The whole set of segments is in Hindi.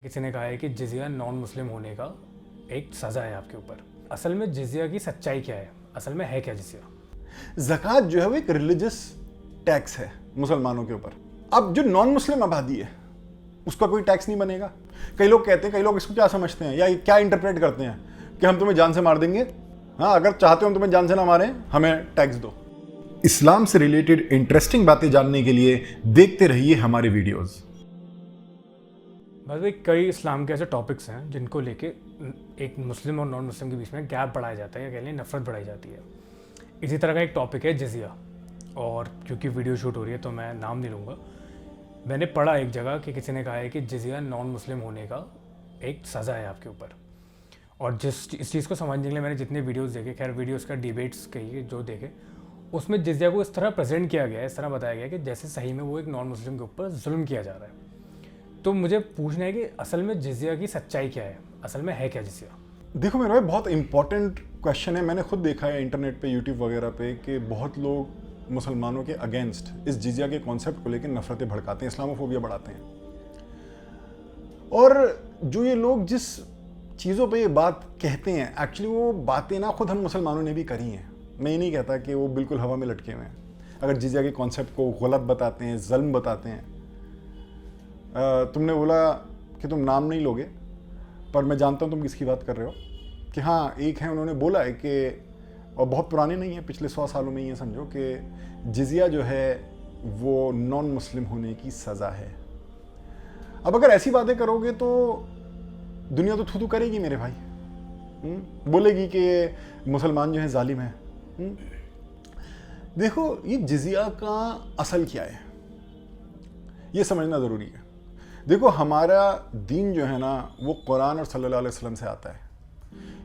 किसी ने कहा है कि जिजिया नॉन मुस्लिम होने का एक सज़ा है आपके ऊपर। असल में जिजिया की सच्चाई क्या है? असल में है क्या जिजिया? ज़कात जो है वो एक रिलीजियस टैक्स है मुसलमानों के ऊपर। अब जो नॉन मुस्लिम आबादी है उसका कोई टैक्स नहीं बनेगा। कई लोग कहते हैं, कई लोग इसको क्या समझते हैं या क्या इंटरप्रेट करते हैं कि हम तुम्हें जान से मार देंगे। हाँ, अगर चाहते हो हम तुम्हें जान से ना मारें, हमें टैक्स दो। इस्लाम से रिलेटेड इंटरेस्टिंग बातें जानने के लिए देखते रहिए हमारे वीडियोस। बस भाई, कई इस्लाम के ऐसे टॉपिक्स हैं जिनको लेके एक मुस्लिम और नॉन मुस्लिम के बीच में गैप बढ़ाया जाता है या कह लें नफरत बढ़ाई जाती है। इसी तरह का एक टॉपिक है जिजिया, और क्योंकि वीडियो शूट हो रही है तो मैं नाम नहीं लूँगा। मैंने पढ़ा एक जगह कि किसी ने कहा है कि जिजिया नॉन मुस्लिम होने का एक सज़ा है आपके ऊपर। और इस चीज़ को समझने के लिए मैंने जितने वीडियोस देखे, खैर वीडियोस का डिबेट्स कहिए जो देखे, उसमें जिजिया को इस तरह प्रेजेंट किया गया है, इस तरह बताया गया है कि जैसे सही में वो एक नॉन मुस्लिम के ऊपर जुल्म किया जा रहा है। तो मुझे पूछना है कि असल में जिजिया की सच्चाई क्या है? असल में है क्या जिजिया? देखो मेरे भाई, बहुत इंपॉर्टेंट क्वेश्चन है। मैंने खुद देखा है इंटरनेट पे, यूट्यूब वगैरह पे, कि बहुत लोग मुसलमानों के अगेंस्ट इस जिजिया के कॉन्सेप्ट को लेकर नफरतें भड़काते हैं, इस्लामोफोबिया बढ़ाते हैं। और जो ये लोग जिस चीज़ों पे ये बात कहते हैं, एक्चुअली वो बातें ना खुद हम मुसलमानों ने भी करी हैं। मैं ये नहीं कहता कि वो बिल्कुल हवा में लटके हुए हैं। अगर जिजिया के कॉन्सेप्ट को गलत बताते हैं, ज़ल्म बताते हैं। तुमने बोला कि तुम नाम नहीं लोगे, पर मैं जानता हूँ तुम किसकी बात कर रहे हो। कि हाँ, एक है, उन्होंने बोला है कि, और बहुत पुराने नहीं है, पिछले 100 सालों में ये समझो कि जिजिया जो है वो नॉन मुस्लिम होने की सज़ा है। अब अगर ऐसी बातें करोगे तो दुनिया तो थू करेगी मेरे भाई। बोलेगी कि मुसलमान जो है जालिम है। देखो, ये जिजिया का असल क्या है ये समझना ज़रूरी है। देखो, हमारा दीन जो है ना वो कुरान और सल्लल्लाहु अलैहि वसल्लम से आता है।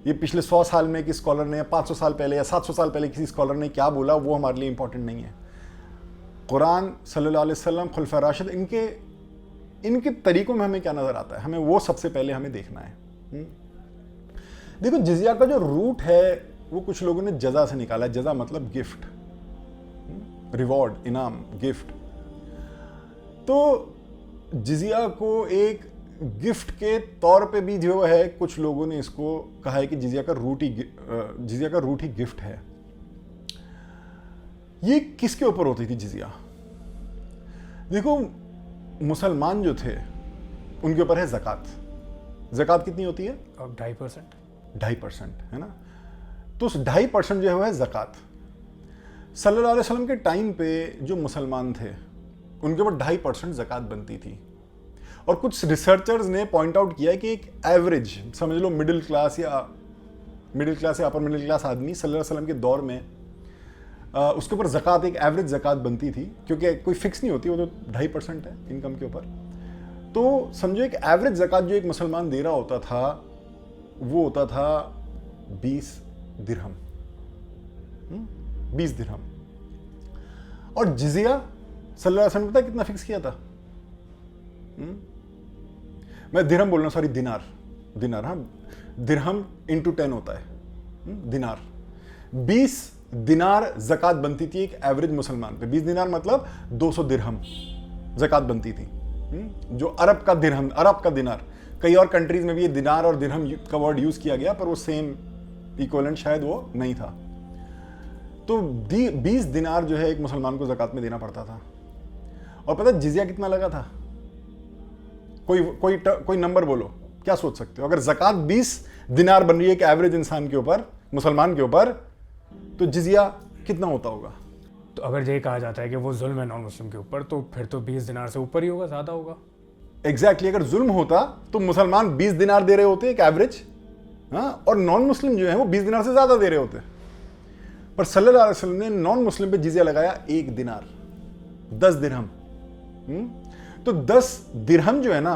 ये पिछले 100 साल में किसी स्कॉलर ने, 500 साल पहले या 700 साल पहले किसी स्कॉलर ने क्या बोला वो हमारे लिए इंपॉर्टेंट नहीं है। कुरान, सल्लल्लाहु अलैहि वसल्लम, खुलफा राशिद, इनके तरीकों में हमें क्या नज़र आता है, हमें वो सबसे पहले हमें देखना है। देखो, जिजिया का जो रूट है वो कुछ लोगों ने जजा से निकाला है। जजा मतलब गिफ्ट, रिवॉर्ड, इनाम, गिफ्ट। तो जिजिया को एक गिफ्ट के तौर पे भी जो है कुछ लोगों ने इसको कहा है कि जिजिया का रूट ही गिफ्ट है। ये किसके ऊपर होती थी जिजिया? देखो, मुसलमान जो थे उनके ऊपर है ज़कात। ज़कात कितनी होती है? 2.5%। 2.5% है ना। तो उस 2.5% जो है ज़कात। सल्लल्लाहु अलैहि वसल्लम के टाइम पे जो मुसलमान थे उनके ऊपर 2.5% ज़कात बनती थी। और कुछ रिसर्चर्स ने पॉइंट आउट किया कि एक एवरेज, समझ लो मिडिल क्लास या अपर मिडिल क्लास आदमी सल्लल्लाहु अलैहि वसल्लम के दौर में उसके ऊपर ज़कात, एक एवरेज ज़कात बनती थी, क्योंकि कोई फिक्स नहीं होती, वो तो 2.5% है इनकम के ऊपर। तो समझो एक एवरेज ज़कात जो एक मुसलमान दे रहा होता था वो होता था 20 दिरहम। 20 दिरहम। और जिजिया सल्लल्लाहु अलैहि वसल्लम ने पता कितना फिक्स किया था? मैं दिरहम बोल रहा हूँ, सॉरी, दिनार। हाँ, दिरहम इंटू 10 होता है दिनार। 20 दिनार ज़कात बनती थी एक एवरेज मुसलमान पे। 20 दिनार मतलब 200 दिरहम ज़कात बनती थी। जो अरब का दिनार, कई और कंट्रीज में भी ये दिनार और दिरहम का वर्ड यूज किया गया, पर वो सेम इक्विवेलेंट शायद वो नहीं था। तो 20 दिनार जो है एक मुसलमान को ज़कात में देना पड़ता था। और पता जिजिया कितना लगा था? कोई नंबर बोलो, क्या सोच सकते हो? अगर ज़कात 20 दिनार बन रही है एक एवरेज इंसान के ऊपर, मुसलमान के ऊपर, तो जिजिया कितना होता होगा? तो अगर ये कहा जाता है कि वो जुल्म है नॉन मुस्लिम के ऊपर, तो फिर तो 20 दिनार से ऊपर ही होगा, ज़्यादा होगा। एग्जैक्टली, अगर जुल्म होता तो मुसलमान 20 दिनार दे रहे होते एक एवरेज, हाँ, और नॉन मुस्लिम जो है वो 20 दिनार से ज़्यादा दे रहे होते। पर सल्लल्लाहु अलैहि वसल्लम ने नॉन मुस्लिम पे जिजिया लगाया 1 दिनार, 10 दिरहम। तो 10 दिरहम जो है ना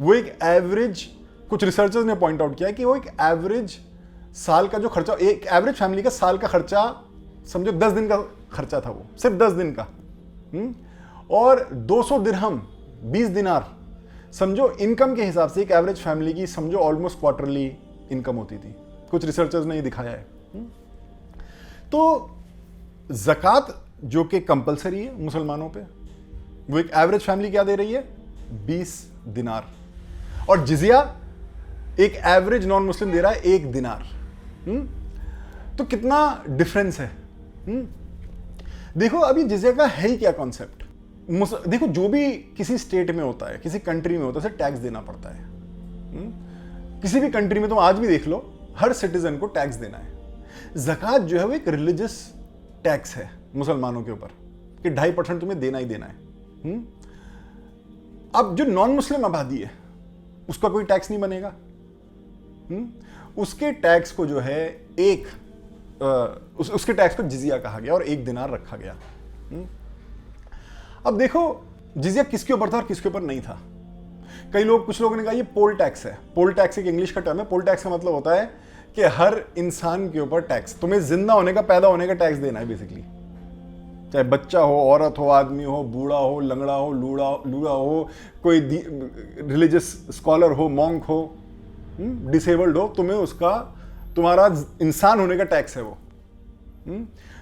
वो एक एवरेज, कुछ रिसर्चर्स ने पॉइंट आउट किया कि वो एक एवरेज साल का जो खर्चा, एक एवरेज फैमिली का साल का खर्चा, समझो 10 दिन का खर्चा था वो, सिर्फ 10 दिन का। और 200 दिरहम, 20 दिनार, समझो इनकम के हिसाब से एक एवरेज फैमिली की समझो ऑलमोस्ट क्वार्टरली इनकम होती थी। कुछ रिसर्चर्स ने ये दिखाया है। तो ज़कात जो कि कंपलसरी है मुसलमानों पे, वो एक एवरेज फैमिली क्या दे रही है? 20 दिनार। और जिजिया एक एवरेज नॉन मुस्लिम दे रहा है 1 दिनार। तो कितना डिफरेंस है। देखो अभी जिजिया का है ही क्या कॉन्सेप्ट। देखो जो भी किसी स्टेट में होता है, किसी कंट्री में होता है, उसे टैक्स देना पड़ता है। किसी भी कंट्री में तुम आज भी देख लो, हर सिटीजन को टैक्स देना है। ज़कात जो है वो एक रिलीजियस टैक्स है मुसलमानों के ऊपर कि 2.5% तुम्हें देना ही देना है। अब जो नॉन मुस्लिम आबादी है उसका कोई टैक्स नहीं बनेगा। उसके टैक्स को जो है उसके टैक्स को जिजिया कहा गया और 1 दिनार रखा गया। अब देखो जिजिया किसके ऊपर था और किसके ऊपर नहीं था। कुछ लोगों ने कहा ये पोल टैक्स है। पोल टैक्स एक इंग्लिश का टर्म है। पोल टैक्स का मतलब होता है कि हर इंसान के ऊपर टैक्स, तुम्हें जिंदा होने का, पैदा होने का टैक्स देना है बेसिकली। चाहे बच्चा हो, औरत हो, आदमी हो, बूढ़ा हो, लंगड़ा हो, लूड़ा हो, कोई रिलीजियस स्कॉलर हो, मॉन्क हो, डिसेबल्ड हो, तुम्हारा इंसान होने का टैक्स है वो।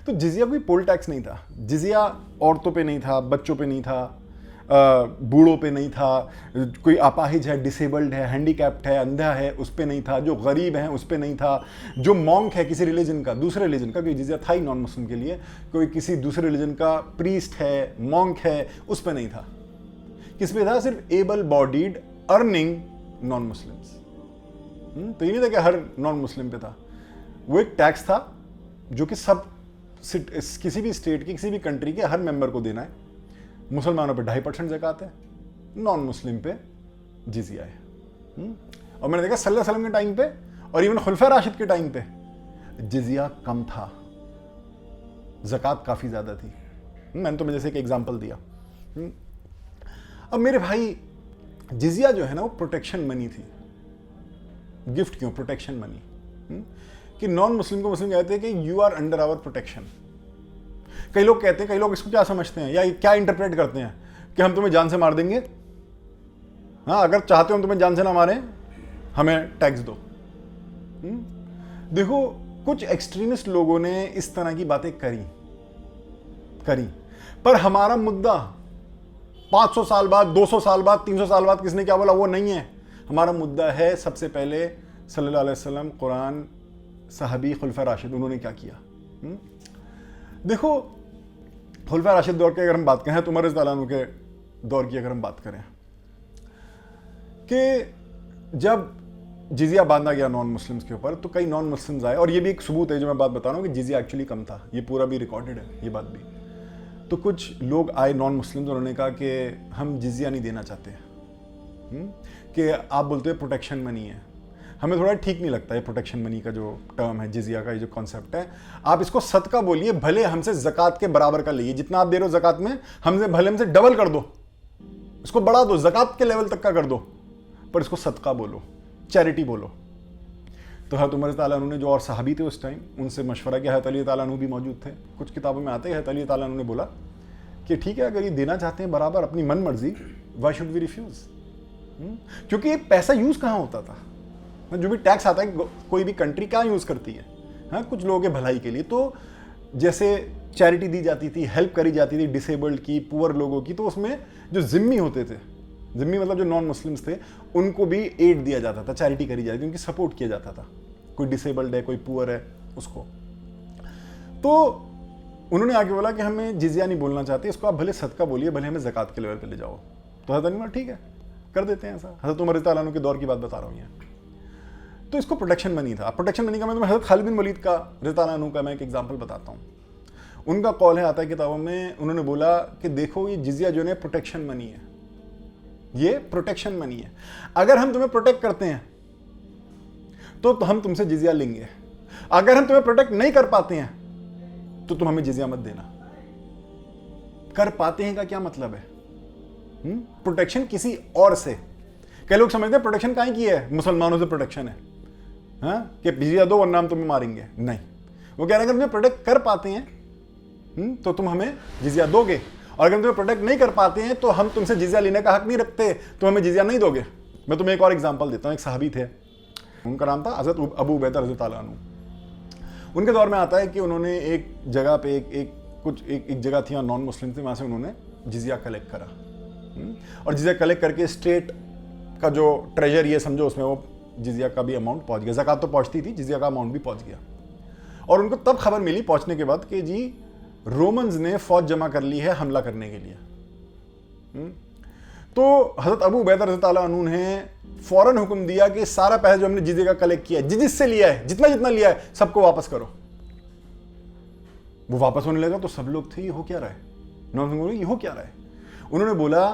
तो जिजिया कोई पोल टैक्स नहीं था। जिजिया औरतों पे नहीं था, बच्चों पे नहीं था, बूढ़ों पे नहीं था, कोई अपाहिज है, डिसेबल्ड है, हैंडीकैप्ड है, अंधा है, उस पे नहीं था, जो गरीब है उस पे नहीं था, जो मॉन्क है किसी रिलीजन का, दूसरे रिलीजन का, कोई जिजिया था ही नॉन मुस्लिम के लिए, कोई किसी दूसरे रिलीजन का प्रीस्ट है, मॉन्क है, उस पे नहीं था। किस पे था? सिर्फ able bodied earning non Muslims. तो ये नहीं था कि हर नॉन मुस्लिम पे था। वो एक टैक्स था जो कि किसी भी स्टेट की, किसी भी कंट्री के हर मेंबर को देना है। मुसलमानों पे 2.5% ज़कात है, नॉन मुस्लिम पे जिजिया है। और मैंने देखा सल्लल्लाहु अलैहि वसल्लम के टाइम पे और इवन खुलफा राशिद के टाइम पे जिजिया कम था, ज़कात काफ़ी ज़्यादा थी। मैंने तुम्हें जैसे एक एग्जांपल दिया। अब मेरे भाई जिजिया जो है ना वो प्रोटेक्शन मनी थी। गिफ्ट क्यों? Protection money. कि नॉन मुस्लिम को मुस्लिम कहते हैं कि you are under our protection. कई लोग कहते हैं, कई लोग इसको क्या समझते हैं या क्या इंटरप्रेट करते हैं कि हम तुम्हें जान से मार देंगे। हाँ, अगर चाहते हो हम तुम्हें जान से ना मारें, हमें टैक्स दो। देखो कुछ एक्सट्रीमिस्ट लोगों ने इस तरह की बातें करी, पर हमारा मुद्दा 500 साल बाद, 200 साल बाद, 300 साल बाद किसने क्या बोला वो नहीं है। हमारा मुद्दा है सबसे पहले सल्लल्लाहु अलैहि वसल्लम, कुरान, सहाबी, खुलफा राशिद, उन्होंने क्या किया। देखो खुलफा राशिद दौर की अगर हम बात करें, उमर रज़ियल्लाहु अन्हु के दौर की अगर हम बात करें कि जब जिजिया बांधा गया नॉन मुस्लिम्स के ऊपर, तो कई नॉन मुस्लिम्स आए, और ये भी एक सबूत है जो मैं बात बता रहा हूँ कि जिजिया एक्चुअली कम था, ये पूरा भी रिकॉर्डेड है ये बात भी। तो कुछ लोग आए नॉन मुस्लिम्स, उन्होंने कहा कि हम जिजिया नहीं देना चाहते, कि आप बोलते हैं प्रोटेक्शन मनी है, हमें थोड़ा ठीक नहीं लगता है प्रोटेक्शन मनी का जो टर्म है, जिजिया का ये जो कॉन्सेप्ट है, आप इसको सदका बोलिए, भले हमसे ज़कात के बराबर का लीजिए, जितना आप दे रहे हो ज़कात में हमसे डबल कर दो, इसको बढ़ा दो, ज़कात के लेवल तक का कर दो, पर इसको सदका बोलो, चैरिटी बोलो। तो हज़रत उमर ताला अन्हु ने, जो और सहाबी थे उस टाइम, उनसे मशवरा किया। हज़रत अली ताला अन्हु भी मौजूद थे। कुछ किताबों में आते हैं हज़रत अली ताला अन्हु ने बोला कि ठीक है, अगर ये देना चाहते हैं बराबर अपनी मन मर्जी, व्हाई शुड वी रिफ्यूज़। क्योंकि ये पैसा यूज़ कहाँ होता था, जो भी टैक्स आता है कोई भी कंट्री कहाँ यूज़ करती है, हाँ, कुछ लोगों के भलाई के लिए। तो जैसे चैरिटी दी जाती थी, हेल्प करी जाती थी डिसेबल्ड की, पुअर लोगों की, तो उसमें जो जिम्मी होते थे, जिम्मी मतलब जो नॉन मुस्लिम्स थे, उनको भी एड दिया जाता था, चैरिटी करी जाती थी, उनकी सपोर्ट किया जाता था। कोई डिसेबल्ड है, कोई पुअर है, उसको। तो उन्होंने आगे बोला कि हमें जिजिया नहीं बोलना चाहते, इसको आप भले सदका बोलिए, भले हमें ज़कात के लेवल पे ले जाओ। तो हज़रत अली ने ठीक है, कर देते हैं ऐसा। हज़रत उमर ताला अन्हु के दौर की बात बता रहा हूँ यहाँ। तो इसको प्रोटेक्शन मनी था। प्रोटेक्शन मनी का मैं तुम्हें हज़रत खालिद बिन वलीद का, रज़ी अल्लाह अन्हु का मैं एक एग्जांपल बताता हूँ। उनका कॉल है, आता है किताबों में, उन्होंने बोला कि देखो ये जिजिया जो है प्रोटेक्शन मनी है, ये प्रोटेक्शन मनी है। अगर हम तुम्हें प्रोटेक्ट करते हैं तो हम तुमसे जिजिया लेंगे, अगर हम तुम्हें प्रोटेक्ट नहीं कर पाते हैं तो तुम हमें जिजिया मत देना। कर पाते हैं का क्या मतलब है? प्रोटेक्शन किसी और से। कई लोग समझते हैं प्रोटेक्शन काहे की है, मुसलमानों से प्रोटेक्शन है, हाँ, कि जिजिया दो वरना हम तुम्हें मारेंगे। नहीं, वो कह रहे हैं अगर तुम्हें प्रोटेक्ट कर पाते हैं तो तुम हमें जिजिया दोगे, और अगर तुम्हें प्रोटेक्ट नहीं कर पाते हैं तो हम तुमसे जिजिया लेने का हक नहीं रखते, तो हमें जिजिया नहीं दोगे। मैं तुम्हें एक और एग्जांपल देता हूँ। एक सहाबी थे, उनका नाम था हज़रत अबू उबैदा रज़ी अल्लाह अन्हु। उनके दौर में आता है कि उन्होंने एक जगह पे एक जगह थी, नॉन मुस्लिम थे, वहाँ से उन्होंने जिजिया कलेक्ट करा, और जिजिया कलेक्ट करके स्टेट का जो ट्रेजर ये समझो उसमें वो जिजिया का भी अमाउंट पहुंच गया। ज़कात तो पहुंचती थी, जिजिया का अमाउंट भी पहुंच गया। और उनको तब खबर मिली पहुंचने के बाद कि जी रोमन्स ने फौज जमा कर ली है हमला करने के लिए। तो हजरत अबू उबैदा रज़ी अल्लाह अन्हु ने फौरन हुक्म दिया कि सारा पैसा जो हमने जिजिया का कलेक्ट किया है, जिससे लिया है, जितना जितना लिया है, सबको वापस करो। वो वापस होने लगा तो सब लोग थे ये हो क्या रहा है, ये हो क्या रहा है। उन्होंने बोला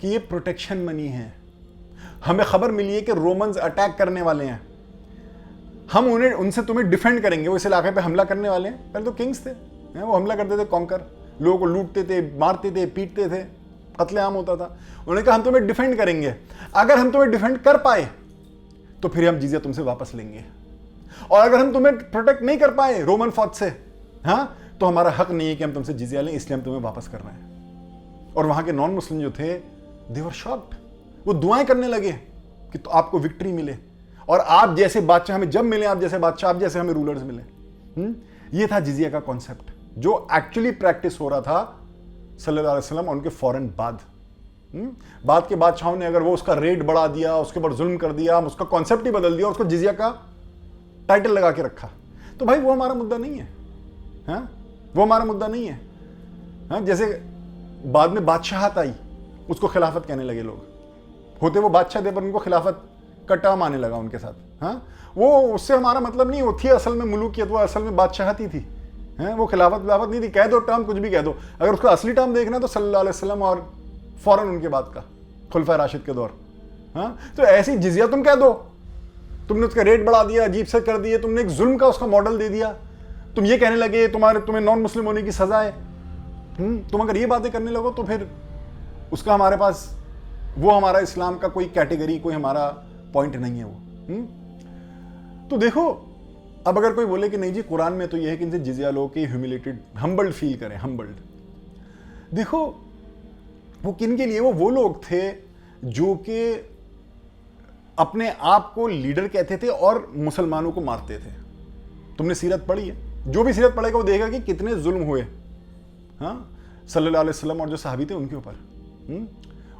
कि ये प्रोटेक्शन मनी है, हमें खबर मिली है कि रोमन्स अटैक करने वाले हैं, हम उनसे तुम्हें डिफेंड करेंगे। वो इस इलाके पे हमला करने वाले हैं। पहले तो किंग्स थे, वो हमला करते थे, कॉन्कर, लोगों को लूटते थे, मारते थे, पीटते थे, कत्लेआम होता था। उन्होंने कहा हम तुम्हें डिफेंड करेंगे, अगर हम तुम्हें डिफेंड कर पाए तो फिर हम जिजिया तुमसे वापस लेंगे, और अगर हम तुम्हें प्रोटेक्ट नहीं कर पाए रोमन फौज से, हाँ, तो हमारा हक नहीं है कि हम तुमसे जिजिया लें, इसलिए हम तुम्हें वापस कर रहे हैं। और वहां के नॉन मुस्लिम जो थे दे वर शॉक्ड, वो दुआएं करने लगे कि तो आपको विक्ट्री मिले और आप जैसे बादशाह हमें जब मिले, आप जैसे बादशाह, आप जैसे हमें रूलर्स मिले। ये था जिजिया का कॉन्सेप्ट जो एक्चुअली प्रैक्टिस हो रहा था सल्लल्लाहु अलैहि वसल्लम और उनके फौरन बाद के बादशाहों ने अगर वो उसका रेट बढ़ा दिया, उसके ऊपर जुल्म कर दिया, उसका कॉन्सेप्ट ही बदल दिया, उसको जिजिया का टाइटल लगा के रखा, तो भाई वो हमारा मुद्दा नहीं है। हाँ, वो हमारा मुद्दा नहीं है। हाँ, जैसे बाद में बादशाहत आई, उसको खिलाफत कहने लगे लोग, होते वो बादशाह थे पर उनको खिलाफत का टर्म आने लगा उनके साथ। हाँ, वो उससे हमारा मतलब नहीं, वो थी असल में मुलूकियत, वो असल में बादशाहत ही थी। हैं, वो खिलाफत नहीं थी, कह दो टर्म कुछ भी कह दो, अगर उसका असली टर्म देखना तो सल्लल्लाहु अलैहि वसल्लम और फौरन उनके बाद का खुलफा राशिद के दौर। हाँ, तो ऐसी जिजिया तुम कह दो, तुमने उसका रेट बढ़ा दिया, अजीब से कर दिए, तुमने एक जुल्म का उसका मॉडल दे दिया, तुम ये कहने लगे तुम्हें नॉन मुस्लिम होने की सजा है। तुम अगर ये बातें करने लगो तो फिर उसका हमारे पास वो हमारा इस्लाम का कोई कैटेगरी, कोई हमारा पॉइंट नहीं है वो। तो देखो, अब अगर कोई बोले कि नहीं जी कुरान में तो ये है कि इनसे जिजिया लो कि ह्यूमिलेटेड, हम्बल्ड फील करें, हम्बल्ड, देखो वो किन के लिए, वो लोग थे जो कि अपने आप को लीडर कहते थे और मुसलमानों को मारते थे। तुमने सीरत पढ़ी है, जो भी सीरत पढ़ेगा वो देखेगा कि कितने जुल्म हुए, हाँ, सल्लल्लाहु अलैहि वसल्लम और जो सहाबी थे उनके ऊपर।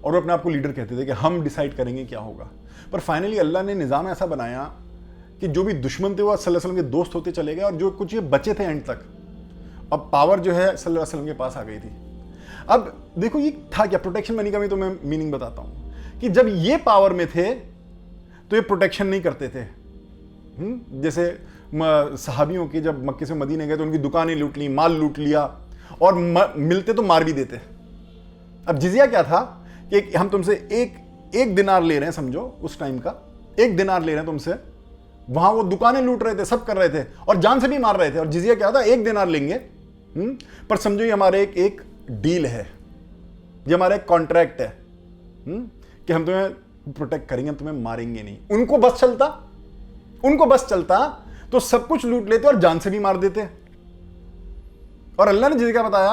और वो अपने आप को लीडर कहते थे कि हम डिसाइड करेंगे क्या होगा। पर फाइनली अल्लाह ने निज़ाम ऐसा बनाया कि जो भी दुश्मन थे वो सल्लल्लाहु अलैहि वसल्लम के दोस्त होते चले गए, और जो कुछ ये बचे थे एंड तक, अब पावर जो है सल्लल्लाहु अलैहि वसल्लम के पास आ गई थी। अब देखो ये था क्या, प्रोटेक्शन मनी का भी तो मैं मीनिंग बताता हूं कि जब ये पावर में थे तो ये प्रोटेक्शन नहीं करते थे। जैसे सहाबियों के जब मक्के से मदीने गए तो उनकी दुकानें लूट ली, माल लूट लिया, और मिलते तो मार भी देते। अब जिजिया क्या था कि हम तुमसे एक दिनार ले रहे हैं, समझो उस टाइम का एक दिनार ले रहे हैं तुमसे, वहां वो दुकानें लूट रहे थे, सब कर रहे थे और जान से भी मार रहे थे, और जिजिया क्या था, एक दिनार लेंगे। पर समझो ये हमारे एक डील है, ये हमारा एक कॉन्ट्रैक्ट है कि हम तुम्हें प्रोटेक्ट करेंगे, हम तुम्हें मारेंगे नहीं। उनको बस चलता तो सब कुछ लूट लेते और जान से भी मार देते। और अल्लाह ने जिजिया बताया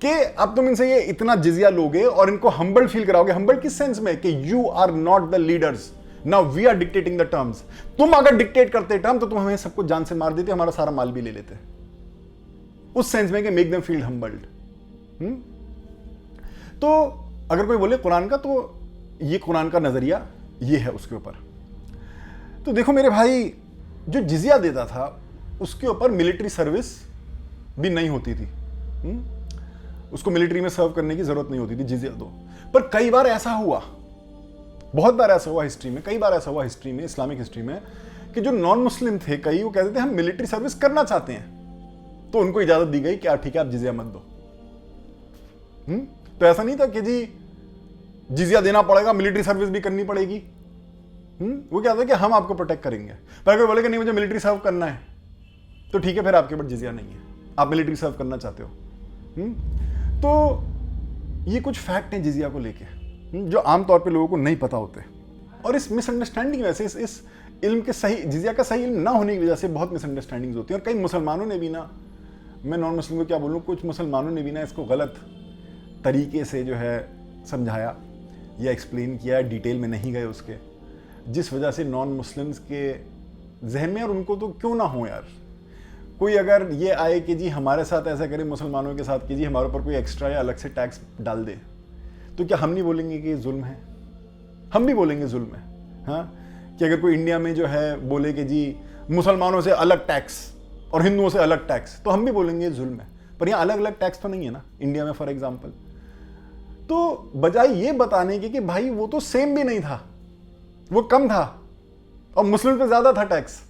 कि अब तुम इनसे ये इतना जिजिया लोगे और इनको हम्बल फील कराओगे। हम्बल किस सेंस में कि you are not the leaders, now we are dictating the terms. तुम अगर डिक्टेट करते टर्म तो तुम हमें सबको जान से मार देते, हमारा सारा माल भी ले लेते, उस सेंस में कि मेक देम फील हम्बल्ड। तो अगर कोई बोले कुरान का, तो ये कुरान का नजरिया ये है उसके ऊपर। तो देखो मेरे भाई, जो जिजिया देता था उसके ऊपर मिलिट्री सर्विस भी नहीं होती थी। उसको मिलिट्री में सर्व करने की जरूरत नहीं होती थी, जिजिया दो। पर कई बार ऐसा हुआ, बहुत बार ऐसा हुआ हिस्ट्री में, कई बार ऐसा हुआ हिस्ट्री में, इस्लामिक हिस्ट्री में, कि जो नॉन मुस्लिम थे कई, वो कहते थे हम मिलिट्री सर्विस करना चाहते हैं, तो उनको इजाजत दी गई कि ठीक है आप जिजिया मत दो। तो ऐसा नहीं था कि जी जिजिया देना पड़ेगा, मिलिट्री सर्विस भी करनी पड़ेगी। वो क्या था कि हम आपको प्रोटेक्ट करेंगे। पर अगर बोले कि नहीं मुझे मिलिट्री सर्व करना है, तो ठीक है फिर आपके ऊपर जिजिया नहीं है, आप मिलिट्री सर्व करना चाहते हो। तो ये कुछ फैक्ट हैं जिजिया को लेके जो आमतौर पे लोगों को नहीं पता होते, और इस मिसअंडरस्टैंडिंग वजह से, इस इल्म के सही, जिजिया का सही इल्म ना होने की वजह से बहुत मिसअंडरस्टैंडिंग्स होती हैं। और कई मुसलमानों ने भी ना, मैं नॉन मुस्लिम को क्या बोलूँ, कुछ मुसलमानों ने भी ना इसको गलत तरीके से जो है समझाया या एक्सप्लेन किया, डिटेल में नहीं गए उसके, जिस वजह से नॉन मुस्लिम्स के जहन में, और उनको तो क्यों ना हो यार, कोई अगर ये आए कि जी हमारे साथ ऐसा करे, मुसलमानों के साथ कि जी हमारे ऊपर कोई एक्स्ट्रा या अलग से टैक्स डाल दे, तो क्या हम नहीं बोलेंगे कि ये जुल्म है? हम भी बोलेंगे जुल्म है। हाँ, कि अगर कोई इंडिया में जो है बोले कि जी मुसलमानों से अलग टैक्स और हिंदुओं से अलग टैक्स, तो हम भी बोलेंगे जुल्म है। पर यहाँ अलग अलग टैक्स तो नहीं है ना इंडिया में फॉर एग्जाम्पल। तो बजाय ये बताने की कि भाई वो तो सेम भी नहीं था, वो कम था और मुस्लिम पे ज्यादा था टैक्स।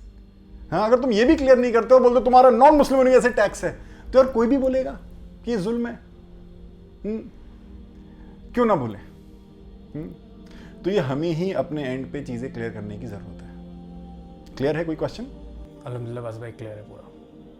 हाँ, अगर तुम ये भी क्लियर नहीं करते हो, बोलते तुम्हारा नॉन मुस्लिम होने से टैक्स है, तो यार कोई भी बोलेगा कि ये जुल्म है। क्यों ना बोले? तो ये हमें ही अपने एंड पे चीजें क्लियर करने की जरूरत है। क्लियर है? कोई क्वेश्चन? अल्हम्दुलिल्लाह बस भाई क्लियर है पूरा।